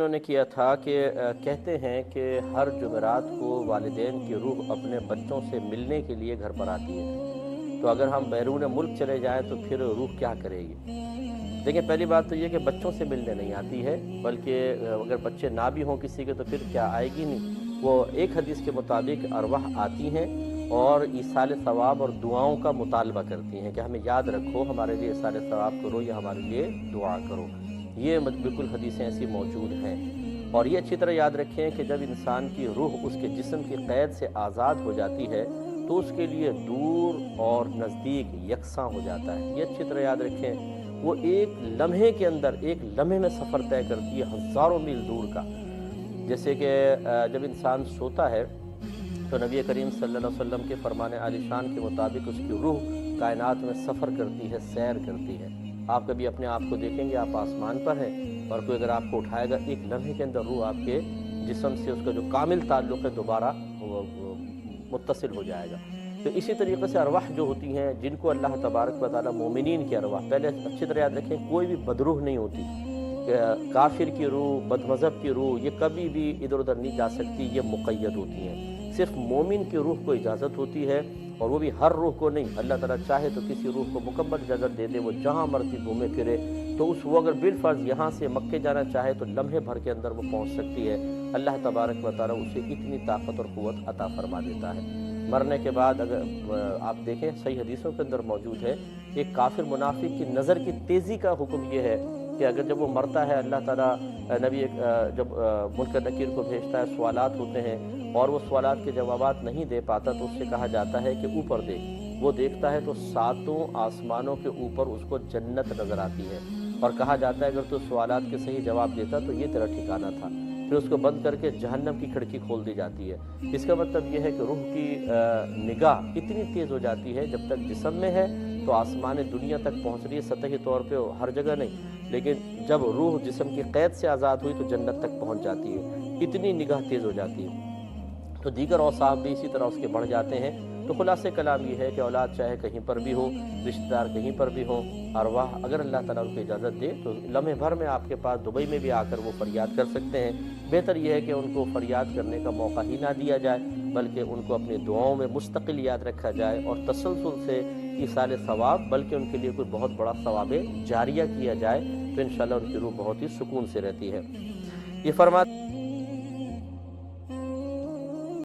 انہوں نے کیا تھا کہ کہتے ہیں کہ ہر جمعرات کو والدین کی روح اپنے بچوں سے ملنے کے لیے گھر پر آتی ہے، تو اگر ہم بیرون ملک چلے جائیں تو پھر روح کیا کرے گی؟ دیکھیں، پہلی بات تو یہ کہ بچوں سے ملنے نہیں آتی ہے، بلکہ اگر بچے نہ بھی ہوں کسی کے تو پھر کیا آئے گی نہیں۔ وہ ایک حدیث کے مطابق ارواح آتی ہیں اور ایصال ثواب اور دعاؤں کا مطالبہ کرتی ہیں کہ ہمیں یاد رکھو، ہمارے لیے ایصال ثواب کرو یا ہمارے لیے دعا کرو۔ یہ بالکل حدیثیں ایسی موجود ہیں، اور یہ اچھی طرح یاد رکھیں کہ جب انسان کی روح اس کے جسم کی قید سے آزاد ہو جاتی ہے تو اس کے لیے دور اور نزدیک یکساں ہو جاتا ہے۔ یہ اچھی طرح یاد رکھیں، وہ ایک لمحے کے اندر، ایک لمحے میں سفر طے کرتی ہے ہزاروں میل دور کا۔ جیسے کہ جب انسان سوتا ہے تو نبی کریم صلی اللہ علیہ وسلم کے فرمان عالی شان کے مطابق اس کی روح کائنات میں سفر کرتی ہے، سیر کرتی ہے۔ آپ کبھی اپنے آپ کو دیکھیں گے، آپ آسمان پر ہیں اور کوئی اگر آپ کو اٹھائے گا، ایک لمحے کے اندر روح آپ کے جسم سے اس کا جو کامل تعلق ہے دوبارہ متصل ہو جائے گا۔ تو اسی طریقے سے ارواح جو ہوتی ہیں جن کو اللہ تبارک و تعالیٰ مومنین کی ارواح، پہلے اچھی طرح یاد رکھیں، کوئی بھی بدروح نہیں ہوتی، کافر کی روح، بد مذہب کی روح یہ کبھی بھی ادھر ادھر نہیں جا سکتی، یہ مقید ہوتی ہیں۔ صرف مومن کی روح کو اجازت ہوتی ہے، اور وہ بھی ہر روح کو نہیں۔ اللہ تعالیٰ چاہے تو کسی روح کو مکمل اجازت دے دے، وہ جہاں مرضی گھومے پھرے، تو وہ اگر بالفرض یہاں سے مکے جانا چاہے تو لمحے بھر کے اندر وہ پہنچ سکتی ہے۔ اللہ تبارک و تعالیٰ اسے اتنی طاقت اور قوت عطا فرما دیتا ہے۔ مرنے کے بعد اگر آپ دیکھیں، صحیح حدیثوں کے اندر موجود ہے، ایک کافر منافق کی نظر کی تیزی کا حکم یہ ہے کہ اگر جب وہ مرتا ہے، اللہ تعالیٰ نبی جب منکر نکیر کو بھیجتا ہے، سوالات ہوتے ہیں اور وہ سوالات کے جوابات نہیں دے پاتا تو اس سے کہا جاتا ہے کہ اوپر دیکھ۔ وہ دیکھتا ہے تو 7 آسمانوں کے اوپر اس کو جنت نظر آتی ہے، اور کہا جاتا ہے اگر تو سوالات کے صحیح جواب دیتا تو یہ تیرا ٹھکانہ تھا۔ پھر اس کو بند کر کے جہنم کی کھڑکی کھول دی جاتی ہے۔ اس کا مطلب یہ ہے کہ روح کی نگاہ اتنی تیز ہو جاتی ہے، جب تک جسم میں ہے تو آسمان دنیا تک پہنچ رہی ہے، سطحی طور پہ ہر جگہ نہیں، لیکن جب روح جسم کی قید سے آزاد ہوئی تو جنت تک پہنچ جاتی ہے، اتنی نگاہ تیز ہو جاتی ہے۔ تو دیگر اوصاف بھی اسی طرح اس کے بڑھ جاتے ہیں۔ تو خلاصہ کلام یہ ہے کہ اولاد چاہے کہیں پر بھی ہو، رشتہ دار کہیں پر بھی ہوں، ارواح اگر اللہ تعالیٰ ان کو اجازت دے تو لمحے بھر میں آپ کے پاس دبئی میں بھی آ کر وہ فریاد کر سکتے ہیں۔ بہتر یہ ہے کہ ان کو فریاد کرنے کا موقع ہی نہ دیا جائے، بلکہ ان کو اپنی دعاؤں میں مستقل یاد رکھا جائے، اور تسلسل سے ایصال ثواب، بلکہ ان کے لیے کوئی بہت بڑا ثواب جاریہ کیا جائے، تو انشاءاللہ ان کی روح بہت ہی سکون سے رہتی ہے۔ یہ فرماتے